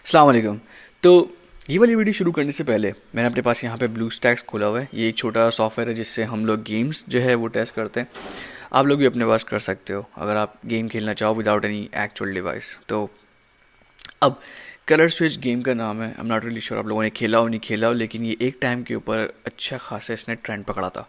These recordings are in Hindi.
अस्सलाम वालेकुम। तो ये वाली वीडियो शुरू करने से पहले मैंने अपने पास यहाँ पे ब्लू स्टैक्स खोला हुआ है। ये एक छोटा सॉफ्टवेयर है जिससे हम लोग गेम्स जो है वो टेस्ट करते हैं। आप लोग भी अपने पास कर सकते हो अगर आप गेम खेलना चाहो विदाउट एनी एक्चुअल डिवाइस। तो अब कलर स्विच गेम का नाम है। I am not really sure आप लोगों ने खेला हो नहीं खेला हो, लेकिन ये एक टाइम के ऊपर अच्छा खासा इसने ट्रेंड पकड़ा था।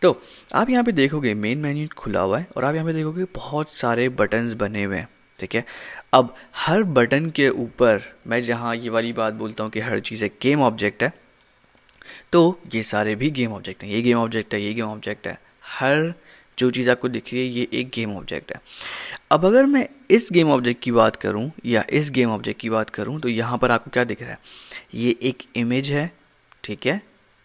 तो आप यहाँ पे देखोगे मेन मेन्यू खुला हुआ है और आप यहाँ पे देखोगे बहुत सारे बटन्स बने हुए हैं। ठीक है, अब हर बटन के ऊपर मैं जहाँ ये वाली बात बोलता हूँ कि हर चीज़ एक गेम ऑब्जेक्ट है, तो ये सारे भी गेम ऑब्जेक्ट हैं। ये गेम ऑब्जेक्ट है, ये गेम ऑब्जेक्ट है। हर जो चीज़ आपको दिख रही है ये एक गेम ऑब्जेक्ट है। अब अगर मैं इस गेम ऑब्जेक्ट की बात करूं या इस गेम ऑब्जेक्ट की बात करूं तो यहाँ पर आपको क्या दिख रहा है? ये एक इमेज है। ठीक है,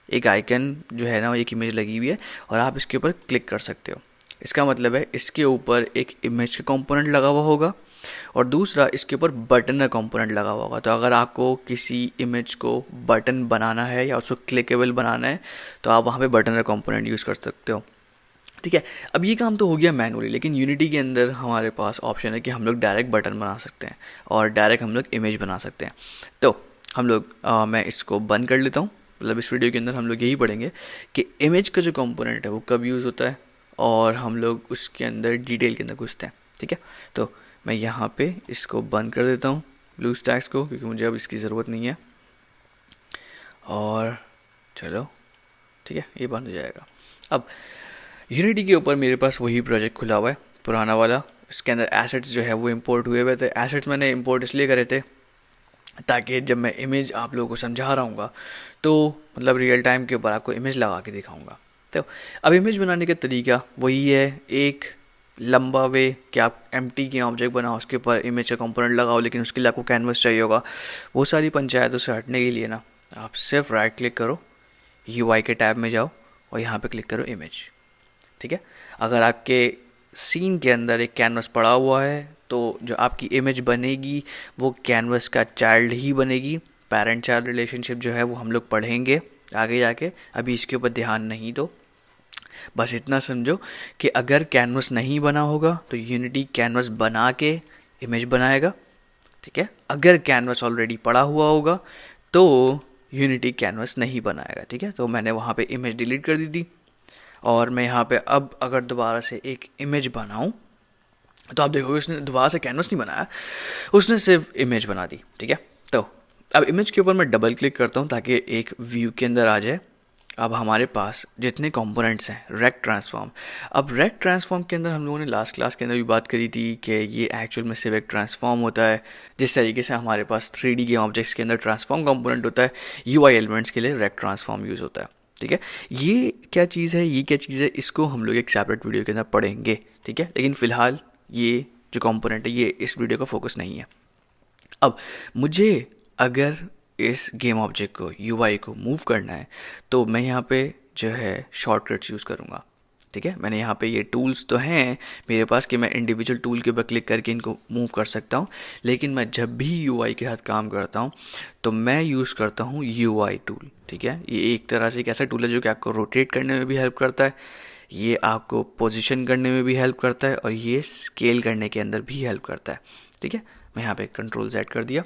एक आइकन जो है ना, एक इमेज लगी हुई है और आप इसके ऊपर क्लिक कर सकते हो। इसका मतलब है इसके ऊपर एक इमेज का कंपोनेंट लगा हुआ होगा और दूसरा इसके ऊपर बटन का कंपोनेंट लगा हुआ होगा। तो अगर आपको किसी इमेज को बटन बनाना है या उसको क्लिकेबल बनाना है तो आप वहाँ पे बटन का कंपोनेंट यूज़ कर सकते हो। ठीक है, अब ये काम तो हो गया मैनुअली, लेकिन यूनिटी के अंदर हमारे पास ऑप्शन है कि हम लोग डायरेक्ट बटन बना सकते हैं और डायरेक्ट हम लोग इमेज बना सकते हैं। तो हम लोग मैं इसको बंद कर लेता हूँ। मतलब इस वीडियो के अंदर हम लोग यही पढ़ेंगे कि इमेज का जो कंपोनेंट है वो कब यूज़ होता है और हम लोग उसके अंदर डिटेल के अंदर घुसते हैं। ठीक है, तो मैं यहाँ पे इसको बंद कर देता हूँ ब्लू स्टैक्स को, क्योंकि मुझे अब इसकी ज़रूरत नहीं है। और चलो ठीक है, ये बंद हो जाएगा। अब यूनिटी के ऊपर मेरे पास वही प्रोजेक्ट खुला हुआ है पुराना वाला। इसके अंदर एसेट्स जो है वो इंपोर्ट हुए हुए थे। एसेट्स मैंने इंपोर्ट इसलिए करे थे ताकि जब मैं इमेज आप लोगों को समझा रहा हूँ तो मतलब रियल टाइम के ऊपर आपको इमेज लगा के दिखाऊंगा। तो अब इमेज बनाने का तरीका वही है, एक लंबा वे कि आप एम्प्टी के ऑब्जेक्ट बनाओ, उसके ऊपर इमेज का कंपोनेंट लगाओ, लेकिन उसके लिए आपको कैनवस चाहिए होगा। वो सारी पंचायतों से हटने के लिए ना आप सिर्फ राइट क्लिक करो, यूआई के टैब में जाओ और यहाँ पे क्लिक करो इमेज। ठीक है, अगर आपके सीन के अंदर एक कैनवस पड़ा हुआ है तो जो आपकी इमेज बनेगी वो कैनवस का चाइल्ड ही बनेगी। पेरेंट चाइल्ड रिलेशनशिप जो है वो हम लोग पढ़ेंगे आगे जाके, अभी इसके ऊपर ध्यान नहीं दो। बस इतना समझो कि अगर कैनवस नहीं बना होगा तो यूनिटी कैनवस बना के इमेज बनाएगा। ठीक है, अगर कैनवस ऑलरेडी पड़ा हुआ होगा तो यूनिटी कैनवस नहीं बनाएगा। ठीक है, तो मैंने वहाँ पे इमेज डिलीट कर दी थी और मैं यहाँ पे अब अगर दोबारा से एक इमेज बनाऊँ तो आप देखोगे उसने दोबारा से कैनवस नहीं बनाया, उसने सिर्फ इमेज बना दी। ठीक है, तो अब इमेज के ऊपर मैं डबल क्लिक करता हूँ ताकि एक व्यू के अंदर आ जाए। अब हमारे पास जितने कंपोनेंट्स हैं रेक्ट ट्रांसफॉर्म। अब रेक्ट ट्रांसफॉर्म के अंदर हम लोगों ने लास्ट क्लास के अंदर भी बात करी थी कि ये एक्चुअल में सिर्फ एक ट्रांसफॉर्म होता है। जिस तरीके से हमारे पास 3D के ऑब्जेक्ट्स के अंदर ट्रांसफॉर्म कंपोनेंट होता है, यूआई एलिमेंट्स के लिए रेक्ट ट्रांसफॉर्म यूज़ होता है। ठीक है, ये क्या चीज़ है, ये क्या चीज़ है, इसको हम लोग एक सेपरेट वीडियो के अंदर पढ़ेंगे। ठीक है, लेकिन फ़िलहाल ये जो कंपोनेंट है ये इस वीडियो का फोकस नहीं है। अब मुझे अगर इस गेम ऑब्जेक्ट को यूआई को मूव करना है तो मैं यहाँ पे जो है शॉर्टकट्स यूज़ करूँगा। ठीक है, मैंने यहाँ पे ये टूल्स तो हैं मेरे पास कि मैं इंडिविजुअल टूल के ऊपर क्लिक करके इनको मूव कर सकता हूँ, लेकिन मैं जब भी यूआई के साथ काम करता हूँ तो मैं यूज़ करता हूँ यूआई टूल। ठीक है, ये एक तरह से एक ऐसा टूल है जो कि आपको रोटेट करने में भी हेल्प करता है, ये आपको पोजीशन करने में भी हेल्प करता है और ये स्केल करने के अंदर भी हेल्प करता है। ठीक है, मैं यहाँ पे कंट्रोल Z कर दिया।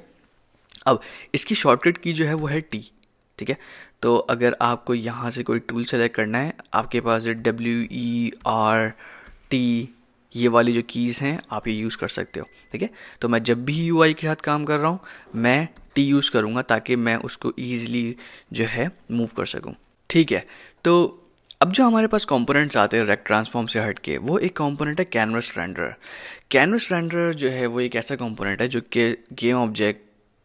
अब इसकी शॉर्टकट की जो है वो है टी। ठीक है, तो अगर आपको यहाँ से कोई टूल सेलेक्ट करना है, आपके पास जो WERT ये वाली जो कीज़ हैं आप ये यूज़ कर सकते हो। ठीक है, तो मैं जब भी यूआई के साथ काम कर रहा हूँ मैं टी यूज़ करूँगा ताकि मैं उसको ईजिली जो है मूव कर सकूँ। ठीक है, तो अब जो हमारे पास कंपोनेंट्स आते हैं रेक्ट ट्रांसफॉर्म से हट के, वो एक कंपोनेंट है कैनवस रेंडर। कैनवस रेंडर जो है वो एक ऐसा कंपोनेंट है जो कि गेम ऑब्जेक्ट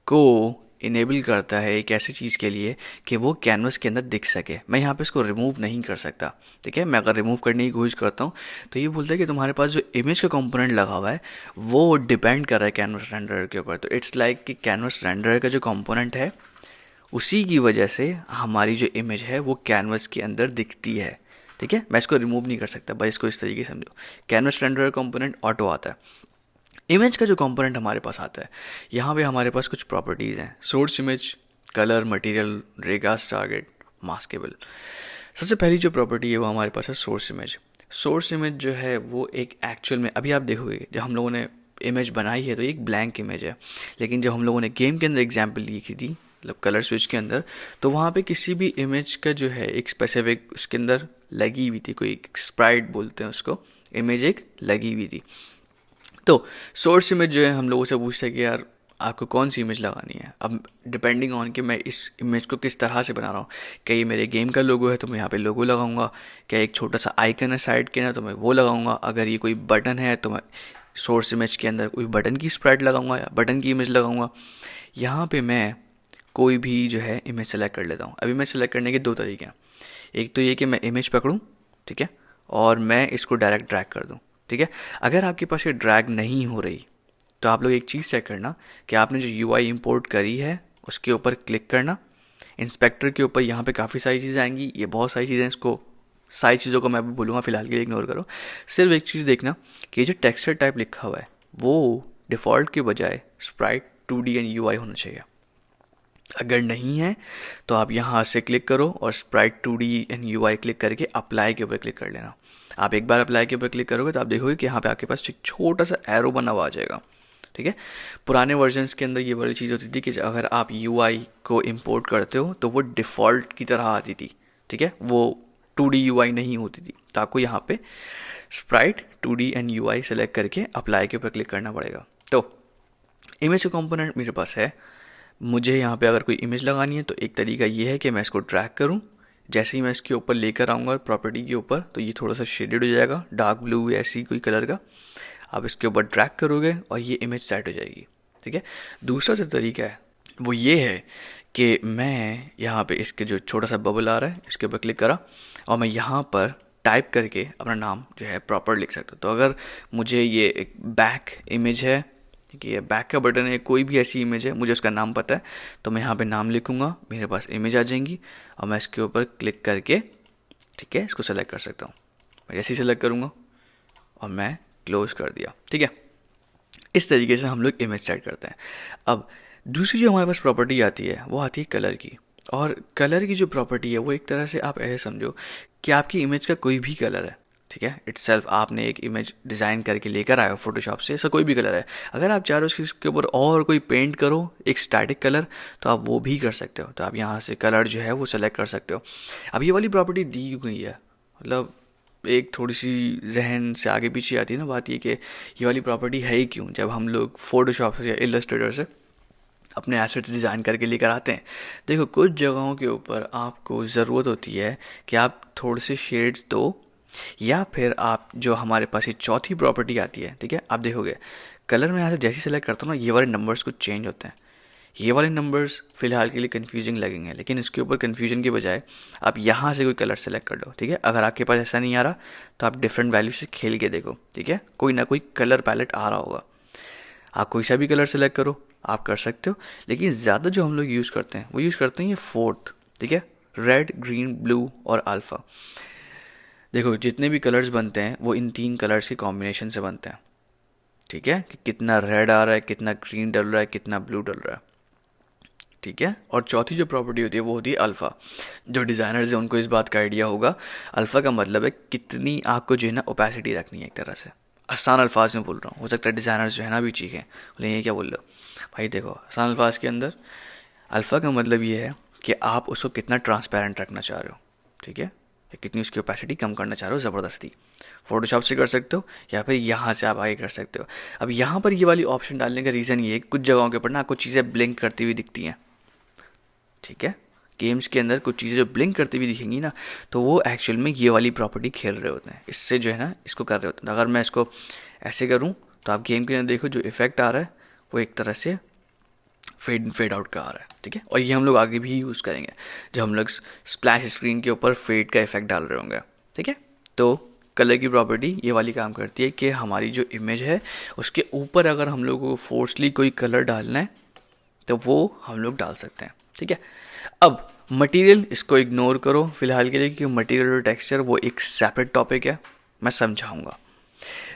को इनेबल करता है एक ऐसी चीज़ के लिए कि वो कैनवस के अंदर दिख सके। मैं यहाँ पे इसको रिमूव नहीं कर सकता। ठीक है, मैं अगर रिमूव करने की कोशिश करता हूँ तो ये बोलता है कि तुम्हारे पास जो इमेज का कंपोनेंट लगा हुआ है वो डिपेंड कर रहा है कैनवस रेंडर के ऊपर। तो इट्स लाइक कि कैनवस रेंडर का जो कंपोनेंट है उसी की वजह से हमारी जो इमेज है वो कैनवस के अंदर दिखती है। ठीक है, मैं इसको रिमूव नहीं कर सकता, बस इसको इस तरीके से समझो। कैनवस रेंडर कंपोनेंट ऑटो आता है। इमेज का जो कंपोनेंट हमारे पास आता है, यहाँ पे हमारे पास कुछ प्रॉपर्टीज़ हैं, सोर्स इमेज, कलर, मटेरियल, रेगास टारगेट, मास्केबल। सबसे पहली जो प्रॉपर्टी है वो हमारे पास है सोर्स इमेज। सोर्स इमेज जो है वो एक एक्चुअल में अभी आप देखोगे जब हम लोगों ने इमेज बनाई है तो एक ब्लैंक इमेज है। लेकिन जब हम लोगों ने गेम के अंदर एग्जाम्पल लिखी थी, मतलब कलर स्विच के अंदर, तो वहाँ पे किसी भी इमेज का जो है एक स्पेसिफिक उसके अंदर लगी हुई थी, कोई स्प्राइट बोलते हैं उसको, इमेज एक लगी हुई थी। तो सोर्स इमेज जो है हम लोगों से पूछता है कि यार आपको कौन सी इमेज लगानी है। अब डिपेंडिंग ऑन कि मैं इस इमेज को किस तरह से बना रहा हूँ, क्या ये मेरे गेम का लोगो है तो मैं यहाँ पे लोगो लगाऊंगा, क्या एक छोटा सा आइकन है साइड के ना तो मैं वो लगाऊंगा, अगर ये कोई बटन है तो मैं सोर्स इमेज के अंदर कोई बटन की स्प्राइट लगाऊंगा या बटन की इमेज लगाऊंगा। यहाँ पे मैं कोई भी जो है इमेज सेलेक्ट कर लेता हूँ। अभी मैं सेलेक्ट करने के दो तरीके हैं, एक तो ये कि मैं इमेज पकड़ूँ, ठीक है, और मैं इसको डायरेक्ट ड्रैग कर दूँ, ठीक है। अगर आपके पास ये ड्रैग नहीं हो रही तो आप लोग एक चीज़ चेक करना कि आपने जो यूआई इंपोर्ट करी है उसके ऊपर क्लिक करना, इंस्पेक्टर के ऊपर यहाँ पे काफ़ी सारी चीज़ें आएंगी, ये बहुत सारी चीज़ें, इसको सारी चीज़ों को मैं भी बोलूँगा फिलहाल के लिए इग्नोर करो। सिर्फ एक चीज़ देखना कि जो टेक्सचर टाइप लिखा हुआ है वो डिफ़ॉल्ट के बजाय स्प्राइट 2D एंड यूआई होना चाहिए। अगर नहीं है तो आप यहाँ से क्लिक करो और Sprite 2D and UI click करके अप्लाई के ऊपर क्लिक कर लेना। आप एक बार अप्लाई के ऊपर क्लिक करोगे तो आप देखोगे कि यहाँ पे आपके पास एक छोटा सा एरो बना हुआ आ जाएगा, ठीक है। पुराने वर्जन्स के अंदर ये वाली चीज़ होती थी कि अगर आप यूआई को इंपोर्ट करते हो तो वो डिफ़ॉल्ट की तरह आती थी, ठीक है, वो 2D यूआई नहीं होती थी। तो आपको यहाँ पे Sprite 2D and UI select करके अप्लाई के ऊपर क्लिक करना पड़ेगा। तो इमेज का कंपोनेंट मेरे पास है, मुझे यहाँ पे अगर कोई इमेज लगानी है तो एक तरीका ये है कि मैं इसको ड्रैग करूँ, जैसे ही मैं इसके ऊपर लेकर आऊँगा प्रॉपर्टी के ऊपर तो ये थोड़ा सा शेडेड हो जाएगा, डार्क ब्लू ऐसी कोई कलर का। आप इसके ऊपर ड्रैग करोगे और ये इमेज सेट हो जाएगी, ठीक है। दूसरा जो तरीका है वो ये है कि मैं यहाँ पे इसके जो छोटा सा बबल आ रहा है इसके ऊपर क्लिक करा और मैं यहाँ पर टाइप करके अपना नाम जो है प्रॉपर लिख सकता हूँ। तो अगर मुझे ये एक बैक इमेज है, कि ये बैक का बटन है, कोई भी ऐसी इमेज है, मुझे उसका नाम पता है तो मैं यहाँ पे नाम लिखूँगा, मेरे पास इमेज आ जाएंगी और मैं इसके ऊपर क्लिक करके, ठीक है, इसको सेलेक्ट कर सकता हूँ। मैं जैसे ही सेलेक्ट करूँगा और मैं क्लोज कर दिया, ठीक है। इस तरीके से हम लोग इमेज सेट करते हैं। अब दूसरी जो हमारे पास प्रॉपर्टी आती है वो आती है कलर की। और कलर की जो प्रॉपर्टी है वो एक तरह से आप ऐसे समझो कि आपकी इमेज का कोई भी कलर है, ठीक है, इटसेल्फ आपने एक इमेज डिज़ाइन करके लेकर आए हो फोटोशॉप से, ऐसा कोई भी कलर है, अगर आप चाह रहे हो उसके ऊपर और कोई पेंट करो एक स्टैटिक कलर तो आप वो भी कर सकते हो। तो आप यहाँ से कलर जो है वो सेलेक्ट कर सकते हो। अब ये वाली प्रॉपर्टी दी गई है, मतलब एक थोड़ी सी जहन से आगे पीछे आती है ना बात, ये कि ये वाली प्रॉपर्टी है ही क्यों, जब हम लोग फोटोशॉप से या इलस्ट्रेटर से अपने एसेट्स डिज़ाइन करके लेकर आते हैं। देखो कुछ जगहों के ऊपर आपको ज़रूरत होती है कि आप थोड़े से शेड्स दो, या फिर आप जो हमारे पास ये चौथी प्रॉपर्टी आती है, ठीक है, आप देखोगे कलर में यहाँ से जैसे सेलेक्ट करता हूँ ना ये वाले नंबर्स कुछ चेंज होते हैं। ये वाले नंबर्स फिलहाल के लिए कन्फ्यूजिंग लगेंगे, लेकिन इसके ऊपर कन्फ्यूजन के बजाय आप यहाँ से कोई कलर सेलेक्ट कर लो, ठीक है। अगर आपके पास ऐसा नहीं आ रहा तो आप डिफरेंट वैल्यू से खेल के देखो, ठीक है, कोई ना कोई कलर पैलेट आ रहा होगा। आप कोई सा भी कलर सेलेक्ट करो, आप कर सकते हो, लेकिन ज़्यादा जो हम लोग यूज़ करते हैं वो यूज़ करते हैं ये फोर्थ, ठीक है, रेड, ग्रीन, ब्लू और अल्फ़ा। देखो जितने भी कलर्स बनते हैं वो इन तीन कलर्स के कॉम्बिनेशन से बनते हैं, ठीक है, कि कितना रेड आ रहा है, कितना ग्रीन डल रहा है, कितना ब्लू डल रहा है, ठीक है। और चौथी जो प्रॉपर्टी होती है वो होती है अल्फ़ा। जो डिज़ाइनर्स हैं उनको इस बात का आइडिया होगा, अल्फ़ा का मतलब है कितनी आपको जो है ना ओपेसिटी रखनी है। एक तरह से आसान अल्फाज में बोल रहा हूँ, हो सकता है डिज़ाइनर्स जो है ना भी चीखें, बोले ये क्या बोल रहे हो भाई। देखो आसान अल्फाज के अंदर अल्फ़ा का मतलब ये है कि आप उसको कितना ट्रांसपेरेंट रखना चाह रहे हो, ठीक है, या कितनी उसकी ओपेसिटी कम करना चाह रहे हो ज़बरदस्ती। फोटोशॉप से कर सकते हो या फिर यहाँ से आप आगे कर सकते हो। अब यहाँ पर ये वाली ऑप्शन डालने का रीज़न ये है कि कुछ जगहों के ऊपर ना आपको चीज़ें ब्लिंक करती हुई दिखती हैं, ठीक है, गेम्स के अंदर कुछ चीज़ें जो ब्लिंक करती हुई दिखेंगी ना तो वो एक्चुअल में ये वाली प्रॉपर्टी खेल रहे होते हैं, इससे जो है ना इसको कर रहे होते हैं। अगर मैं इसको ऐसे करूँ तो आप गेम के अंदर देखो जो इफेक्ट आ रहा है वो एक तरह से फेड इन फेड आउट का आ रहा है, ठीक है। और ये हम लोग आगे भी यूज़ करेंगे जब हम लोग स्प्लैश स्क्रीन के ऊपर फेड का इफेक्ट डाल रहे होंगे, ठीक है। तो कलर की प्रॉपर्टी ये वाली काम करती है कि हमारी जो इमेज है उसके ऊपर अगर हम लोग को फोर्सली कोई कलर डालना है तो वो हम लोग डाल सकते हैं, ठीक है। अब मटेरियल इसको इग्नोर करो फिलहाल के लिए, क्योंकि मटेरियल और टेक्सचर वो एक सेपरेट टॉपिक है, मैं समझाऊंगा।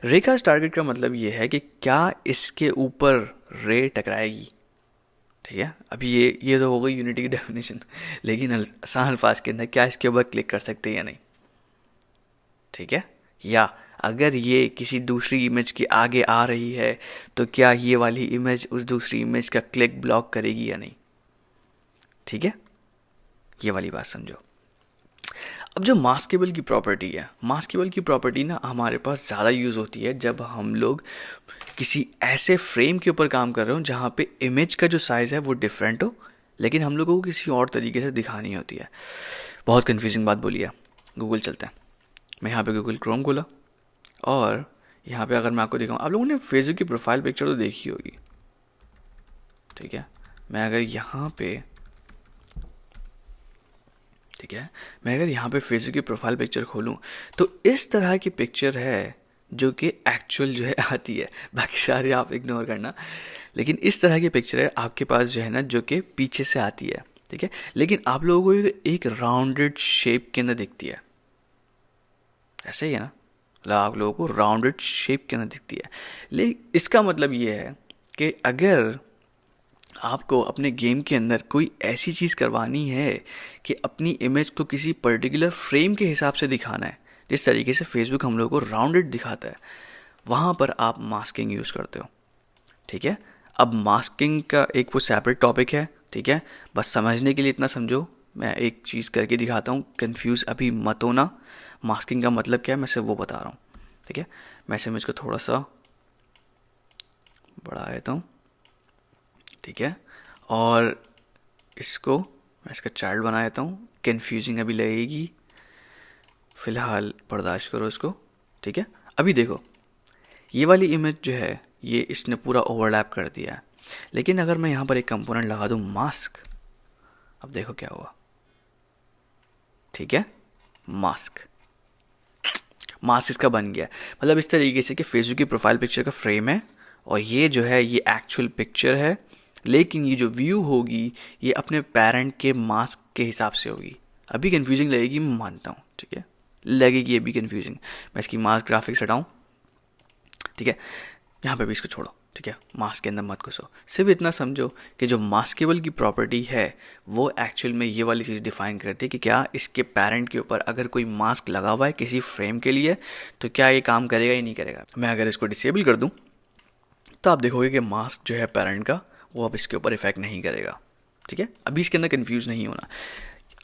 रेकास्ट टारगेट का मतलब ये है कि क्या इसके ऊपर रे टकराएगी, ठीक है। अभी ये तो हो गई यूनिटी की डेफिनेशन, लेकिन आसान अल्फाज के अंदर क्या इसके ऊपर क्लिक कर सकते हैं या नहीं, ठीक है। या अगर ये किसी दूसरी इमेज के आगे आ रही है तो क्या ये वाली इमेज उस दूसरी इमेज का क्लिक ब्लॉक करेगी या नहीं। ठीक है, ये वाली बात समझो। अब जो मास्केबल की प्रॉपर्टी है, मास्केबल की प्रॉपर्टी ना हमारे पास ज़्यादा यूज़ होती है जब हम लोग किसी ऐसे फ्रेम के ऊपर काम कर रहे हो जहाँ पे इमेज का जो साइज़ है वो डिफरेंट हो, लेकिन हम लोगों को किसी और तरीके से दिखानी होती है। बहुत कन्फ्यूजिंग बात बोली है। गूगल चलते हैं। मैं यहाँ पे गूगल क्रोम खोला और यहाँ पे अगर मैं आपको दिखाऊँ, आप लोगों ने फेसबुक की प्रोफाइल पिक्चर तो देखी होगी, ठीक है। मैं अगर यहाँ पे ठीक है, मैं अगर यहाँ पे फेसबुक की प्रोफाइल पिक्चर खोलूँ तो इस तरह की पिक्चर है जो कि एक्चुअल जो है आती है, बाकी सारे आप इग्नोर करना। लेकिन इस तरह की पिक्चर है आपके पास जो है ना, जो कि पीछे से आती है, ठीक है। लेकिन आप लोगों को एक राउंडेड शेप के अंदर दिखती है, ऐसे ही है ना, मतलब आप लोगों को राउंडेड शेप के अंदर दिखती है। लेकिन इसका मतलब ये है कि अगर आपको अपने गेम के अंदर कोई ऐसी चीज़ करवानी है कि अपनी इमेज को किसी पर्टिकुलर फ्रेम के हिसाब से दिखाना है, जिस तरीके से फेसबुक हम लोगों को राउंडेड दिखाता है, वहाँ पर आप मास्किंग यूज़ करते हो, ठीक है। अब मास्किंग का एक वो सेपरेट टॉपिक है, ठीक है। बस समझने के लिए इतना समझो, मैं एक चीज़ करके दिखाता हूँ, कंफ्यूज अभी मत होना। मास्किंग का मतलब क्या है मैं सिर्फ वो बता रहा हूँ, ठीक है। मैं इस इमेज को थोड़ा सा बढ़ा देता हूँ, ठीक है। और इसको मैं इसका चाइल्ड बना देता हूँ। कन्फ्यूजिंग अभी लगेगी, फ़िलहाल बर्दाश्त करो इसको, ठीक है। अभी देखो ये वाली इमेज जो है ये इसने पूरा ओवरलैप कर दिया है, लेकिन अगर मैं यहाँ पर एक कंपोनेंट लगा दूँ मास्क, अब देखो क्या हुआ, ठीक है। मास्क इसका बन गया, मतलब इस तरीके से कि फेसबुक की प्रोफाइल पिक्चर का फ्रेम है और ये जो है ये एक्चुअल पिक्चर है, लेकिन ये जो व्यू होगी ये अपने पेरेंट के मास्क के हिसाब से होगी। अभी कंफ्यूजिंग लगेगी, मैं मानता हूँ, ठीक है, लगेगी अभी कंफ्यूजिंग। मैं इसकी मास्क ग्राफिक्स हटाऊँ, ठीक है, यहाँ पे भी इसको छोड़ो, ठीक है, मास्क के अंदर मत घुसो। सिर्फ इतना समझो कि जो मास्केबल की प्रॉपर्टी है वो एक्चुअल में ये वाली चीज़ डिफाइन करती है कि क्या इसके पेरेंट के ऊपर अगर कोई मास्क लगा हुआ है किसी फ्रेम के लिए तो क्या ये काम करेगा या नहीं करेगा। मैं अगर इसको डिसेबल कर दूँ तो आप देखोगे कि मास्क जो है पेरेंट का वो अब इसके ऊपर इफेक्ट नहीं करेगा, ठीक है। अभी इसके अंदर कंफ्यूज नहीं होना।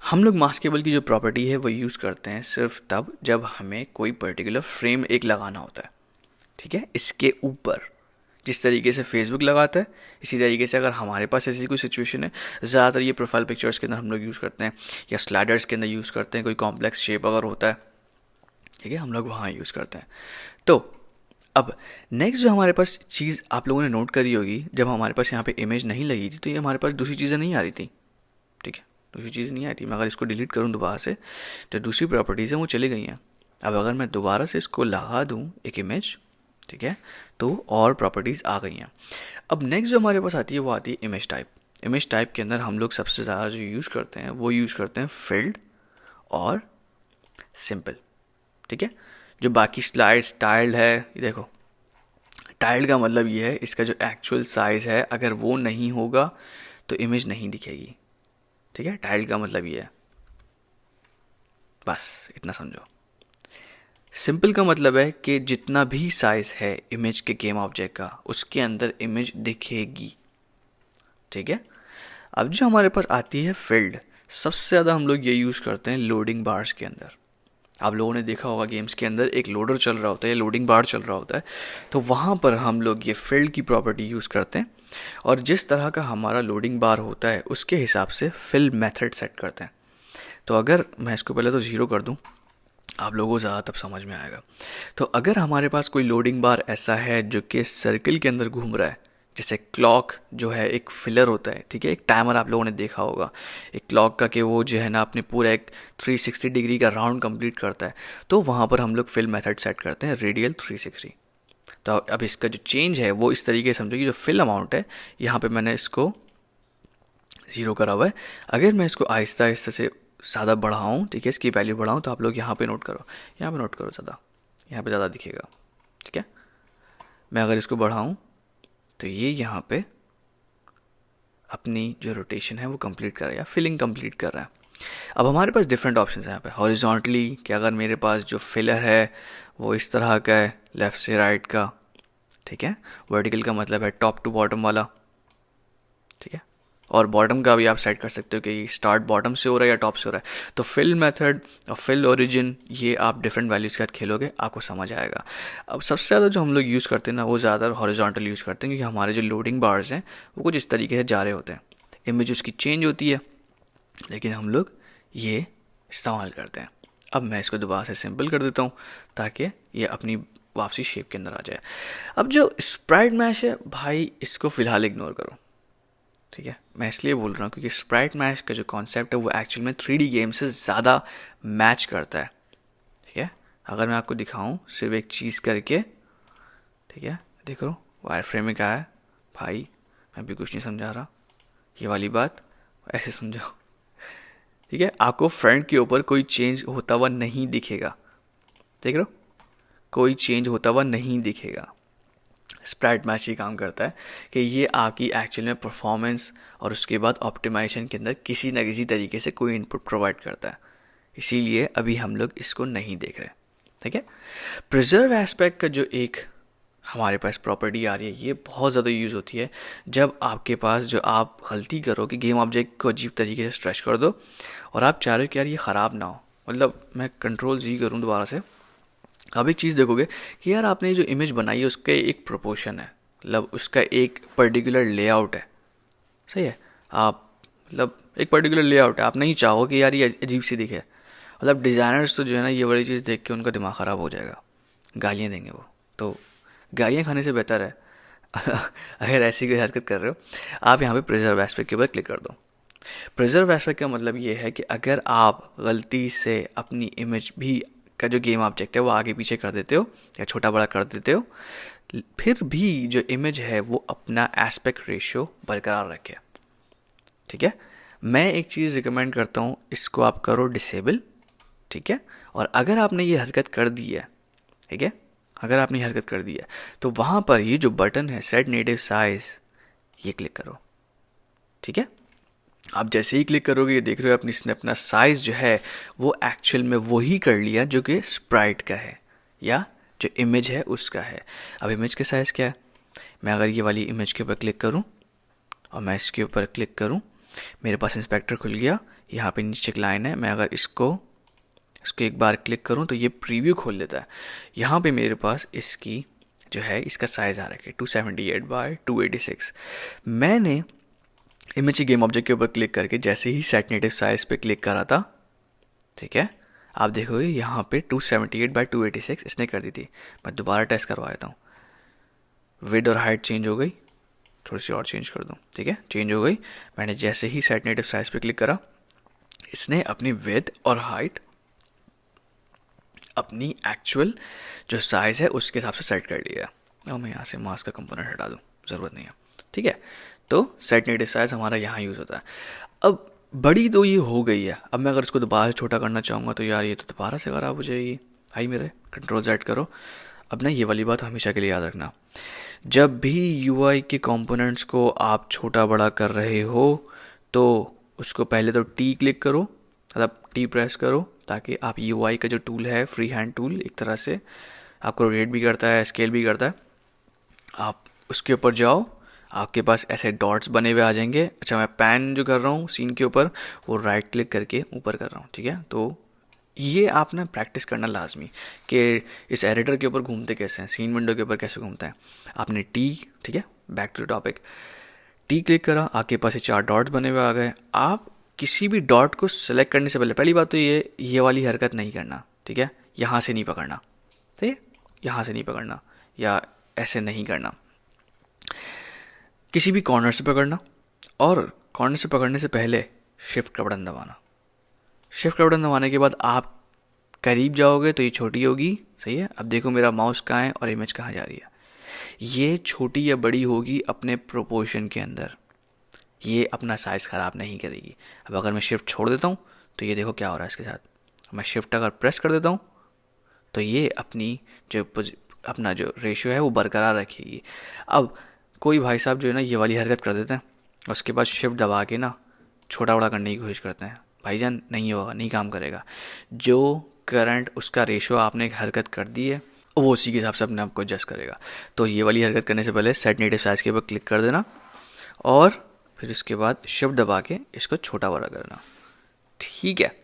हम लोग मास्केबल की जो प्रॉपर्टी है वो यूज़ करते हैं सिर्फ तब जब हमें कोई पर्टिकुलर फ्रेम एक लगाना होता है, ठीक है, इसके ऊपर। जिस तरीके से फेसबुक लगाता है इसी तरीके से अगर हमारे पास ऐसी कोई सिचुएशन है, ज़्यादातर ये प्रोफाइल पिक्चर्स के अंदर हम लोग यूज़ करते हैं या स्लाइडर्स के अंदर यूज़ करते हैं, कोई कॉम्प्लेक्स शेप अगर होता है, ठीक है, हम लोग वहाँ यूज़ करते हैं। तो अब नेक्स्ट जो हमारे पास चीज़ आप लोगों ने नोट करी होगी, जब हमारे पास यहाँ पे इमेज नहीं लगी थी तो ये हमारे पास दूसरी चीज़ें नहीं आ रही थी, ठीक है, दूसरी चीज़ नहीं आई थी। मैं अगर इसको डिलीट करूँ दोबारा से तो दूसरी प्रॉपर्टीज़ हैं वो चली गई हैं। अब अगर मैं दोबारा से इसको लगा दूँ एक इमेज, ठीक है, तो और प्रॉपर्टीज़ आ गई हैं। अब नेक्स्ट जो हमारे पास आती है वो आती है इमेज टाइप। इमेज टाइप के अंदर हम लोग सबसे ज़्यादा जो यूज़ करते हैं वो यूज़ करते हैं फिल्ड और सिंपल, ठीक है। जो बाकी स्लाइड स्टाइल्ड है, ये देखो टाइल्ड का मतलब ये है इसका जो एक्चुअल साइज़ है अगर वो नहीं होगा तो इमेज नहीं दिखेगी, ठीक है। टाइल्ड का मतलब ये है, बस इतना समझो। सिंपल का मतलब है कि जितना भी साइज़ है इमेज के गेम ऑब्जेक्ट का उसके अंदर इमेज दिखेगी, ठीक है। अब जो हमारे पास आती है फील्ड, सबसे ज़्यादा हम लोग ये यूज़ करते हैं लोडिंग बार्स के अंदर। आप लोगों ने देखा होगा गेम्स के अंदर एक लोडर चल रहा होता है या लोडिंग बार चल रहा होता है, तो वहाँ पर हम लोग ये फील्ड की प्रॉपर्टी यूज़ करते हैं और जिस तरह का हमारा लोडिंग बार होता है उसके हिसाब से फिल मेथड सेट करते हैं। तो अगर मैं इसको पहले तो 0 कर दूं, आप लोगों को ज़्यादा तब समझ में आएगा। तो अगर हमारे पास कोई लोडिंग बार ऐसा है जो कि सर्कल के अंदर घूम रहा है, जैसे क्लॉक जो है एक फिलर होता है, ठीक है, एक टाइमर आप लोगों ने देखा होगा एक क्लॉक का कि वो जो है ना अपने पूरा एक 360 डिग्री का राउंड कंप्लीट करता है, तो वहाँ पर हम लोग फिल मेथड सेट करते हैं रेडियल 360। तो अब इसका जो चेंज है वो इस तरीके से समझो कि जो फिल अमाउंट है यहाँ पे मैंने इसको 0 करा हुआ है। अगर मैं इसको आहिस्ता आहिस्ता से ज़्यादा बढ़ाऊँ, ठीक है, इसकी वैल्यू बढ़ाऊँ, तो आप लोग यहाँ पे नोट करो, यहाँ पे नोट करो, ज़्यादा यहाँ पे ज़्यादा दिखेगा, ठीक है। मैं अगर इसको बढ़ाऊँ तो ये यहाँ पे अपनी जो रोटेशन है वो कंप्लीट कर रहा है या फिलिंग कंप्लीट कर रहा है। अब हमारे पास डिफरेंट ऑप्शन हैं यहाँ पे। हॉरिजॉन्टली कि अगर मेरे पास जो फिलर है वो इस तरह का है, लेफ़्ट से राइट का, ठीक है। वर्टिकल का मतलब है टॉप टू बॉटम वाला, ठीक है। और बॉटम का भी आप सेट कर सकते हो कि स्टार्ट बॉटम से हो रहा है या टॉप से हो रहा है। तो फिल मेथड और फिल ओरिजिन, ये आप डिफरेंट वैल्यूज़ के साथ खेलोगे आपको समझ आएगा। अब सबसे ज़्यादा जो हम लोग यूज़ करते हैं ना, वो ज़्यादा हॉरिजॉन्टल यूज़ करते हैं, क्योंकि हमारे जो लोडिंग बार्स हैं वो कुछ इस तरीके से जा रहे होते हैं, इमेज उसकी चेंज होती है, लेकिन हम लोग ये इस्तेमाल करते हैं। अब मैं इसको दोबारा से सिंपल कर देता हूँ ताकि ये अपनी वापसी शेप के अंदर आ जाए। अब जो स्प्राइट मैश है भाई, इसको फ़िलहाल इग्नोर करो, ठीक है। मैं इसलिए बोल रहा हूँ क्योंकि स्प्राइट मैश का जो कॉन्सेप्ट है वो एक्चुअल में 3D गेम से ज़्यादा मैच करता है, ठीक है। अगर मैं आपको दिखाऊँ सिर्फ एक चीज़ करके, ठीक है, देख लो वायर फ्रेमिंग का है भाई, मैं भी कुछ नहीं समझा रहा, ये वाली बात ऐसे समझाओ, ठीक है। आपको फ्रंट के ऊपर कोई चेंज होता हुआ नहीं दिखेगा, देख रहे हो, कोई चेंज होता हुआ नहीं दिखेगा। स्प्राइट मैच ये काम करता है कि ये आपकी एक्चुअल में परफॉर्मेंस और उसके बाद ऑप्टिमाइजेशन के अंदर किसी न किसी तरीके से कोई इनपुट प्रोवाइड करता है, इसीलिए अभी हम लोग इसको नहीं देख रहे, ठीक है। प्रिजर्व एस्पेक्ट का जो एक हमारे पास प्रॉपर्टी आ रही है, ये बहुत ज़्यादा यूज़ होती है जब आपके पास जो आप गलती करो कि गेम ऑब्जेक्ट को अजीब तरीके से स्ट्रेच कर दो और आप चाह रहे हो कि यार ये ख़राब ना हो। मतलब मैं Ctrl+Z करूँ दोबारा से, आप एक चीज़ देखोगे कि यार आपने जो इमेज बनाई है उसका एक प्रोपोर्शन है, मतलब उसका एक पर्टिकुलर लेआउट है, सही है। आप मतलब एक पर्टिकुलर लेआउट है, आप नहीं चाहो कि यार ये अजीब सी दिखे। मतलब डिज़ाइनर्स तो जो है ना, ये वाली चीज़ देख के उनका दिमाग ख़राब हो जाएगा, गालियाँ देंगे वो। तो गालियाँ खाने से बेहतर है अगर ऐसी कोई हरकत कर रहे हो, आप यहाँ पे प्रिजर्व एस्पेक्ट के ऊपर क्लिक कर दो। प्रिजर्व एस्पेक्ट का मतलब ये है कि अगर आप गलती से अपनी इमेज भी का जो गेम ऑब्जेक्ट है वो आगे पीछे कर देते हो या छोटा बड़ा कर देते हो, फिर भी जो इमेज है वो अपना एस्पेक्ट रेशियो बरकरार रखे, ठीक है। मैं एक चीज़ रिकमेंड करता हूँ, इसको आप करो डिसेबल, ठीक है। और अगर आपने ये हरकत कर दी है, ठीक है, अगर आपने हरकत कर दी है तो वहाँ पर ये जो बटन है सेट नेटिव साइज, ये क्लिक करो, ठीक है। आप जैसे ही क्लिक करोगे ये देख रहे हो इसने अपना साइज़ जो है वो एक्चुअल में वही कर लिया जो कि स्प्राइट का है या जो इमेज है उसका है। अब इमेज का साइज़ क्या है, मैं अगर ये वाली इमेज के ऊपर क्लिक करूं और मैं इसके ऊपर क्लिक करूं, मेरे पास इंस्पेक्टर खुल गया, यहाँ पे नीचे एक लाइन है, मैं अगर इसको एक बार क्लिक करूं तो ये प्रीव्यू खोल लेता है। यहाँ पे मेरे पास इसकी जो है इसका साइज़ आ रहा है 278 बाय 286। मैंने इमेज गेम ऑब्जेक्ट के ऊपर क्लिक करके जैसे ही सेट नेटिव साइज पे क्लिक करा था, ठीक है, आप देखोगे यहाँ पे 278 बाय 286 इसने कर दी थी। मैं दोबारा टेस्ट करवा देता हूँ, विड्थ और हाइट चेंज हो गई, थोड़ी सी और चेंज कर दूँ, ठीक है, चेंज हो गई। मैंने जैसे ही सेट नेटिव साइज पे क्लिक करा, इसने अपनी विड्थ और हाइट अपनी एक्चुअल जो साइज़ है उसके हिसाब से सेट कर लिया है। और मैं यहाँ से मास्क का कंपोनेंट हटा दूँ, ज़रूरत नहीं है, ठीक है। तो सेट नेटिव साइज हमारा यहाँ यूज़ होता है। अब बड़ी तो ये हो गई है, अब मैं अगर इसको दोबारा छोटा करना चाहूँगा तो यार ये तो दोबारा से ख़राब हो जाएगी। भाई मेरे Ctrl+Z करो। अब ना ये वाली बात हमेशा के लिए याद रखना, जब भी यूआई के कंपोनेंट्स को आप छोटा बड़ा कर रहे हो तो उसको पहले तो टी क्लिक करो, मतलब टी प्रेस करो, ताकि आप यूआई का जो टूल है फ्री हैंड टूल एक तरह से आपको रोटेट भी करता है, स्केल भी करता है, आप उसके ऊपर जाओ, आपके पास ऐसे डॉट्स बने हुए आ जाएंगे। अच्छा मैं पैन जो कर रहा हूँ सीन के ऊपर वो राइट क्लिक करके ऊपर कर रहा हूँ, ठीक है। तो ये आप ना प्रैक्टिस करना लाजमी कि इस एडिटर के ऊपर घूमते कैसे हैं, सीन विंडो के ऊपर कैसे घूमते हैं। आपने टी, ठीक है, back to the topic, T click करा, आपके पास ये 4 डॉट्स बने हुए आ गए। आप किसी भी डॉट को सेलेक्ट करने से पहले पहली बात तो ये वाली हरकत नहीं करना, ठीक है, यहाँ से नहीं पकड़ना, ठीक है, यहाँ से नहीं पकड़ना या ऐसे नहीं करना, किसी भी कॉर्नर से पकड़ना। और कॉर्नर से पकड़ने से पहले शिफ्ट का बटन दबाना। शिफ्ट का बटन दबाने के बाद आप करीब जाओगे तो ये छोटी होगी, सही है। अब देखो मेरा माउस कहाँ है और इमेज कहाँ जा रही है, ये छोटी या बड़ी होगी अपने प्रोपोर्शन के अंदर, ये अपना साइज़ ख़राब नहीं करेगी। अब अगर मैं शिफ्ट छोड़ देता हूँ तो ये देखो क्या हो रहा है इसके साथ। मैं शिफ्ट अगर प्रेस कर देता हूँ तो ये अपनी अपना जो रेशियो है वो बरकरार रखेगी। अब कोई भाई साहब जो है ना ये वाली हरकत कर देते हैं, उसके बाद शिफ्ट दबा के ना छोटा बड़ा करने की कोशिश करते हैं। भाईजान नहीं होगा, नहीं काम करेगा। जो करंट उसका रेशो आपने एक हरकत कर दी है वो उसी के हिसाब से अपने आप को एडजस्ट करेगा। तो ये वाली हरकत करने से पहले सेट नेटिव साइज के ऊपर क्लिक कर देना और फिर उसके बाद शिफ्ट दबा के इसको छोटा बड़ा करना, ठीक है।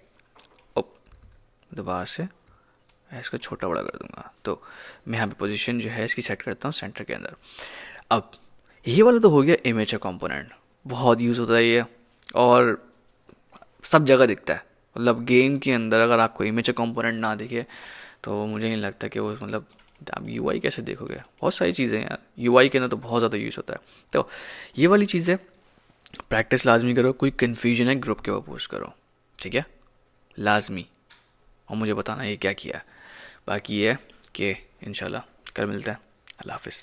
दोबारा से मैं इसको छोटा बड़ा कर दूंगा। तो मैं यहाँ पे पोजीशन जो है इसकी सेट करता हूँ सेंटर के अंदर। अब ये वाला तो हो गया इमेज का कंपोनेंट, बहुत यूज़ होता है ये और सब जगह दिखता है। मतलब गेम के अंदर अगर आपको इमेज का कंपोनेंट ना दिखे तो मुझे नहीं लगता कि वो मतलब आप यूआई कैसे देखोगे। बहुत सारी चीज़ें हैं यार, यूआई के अंदर तो बहुत ज़्यादा यूज़ होता है। तो ये वाली चीज़ें प्रैक्टिस लाजमी करो, कोई कन्फ्यूजन है ग्रुप के ऊपर पोस्ट करो, ठीक है, लाजमी, और मुझे बताना ये क्या किया है। बाकी ये है कि इंशाल्लाह कल मिलते हैं। अल्लाह हाफिज़।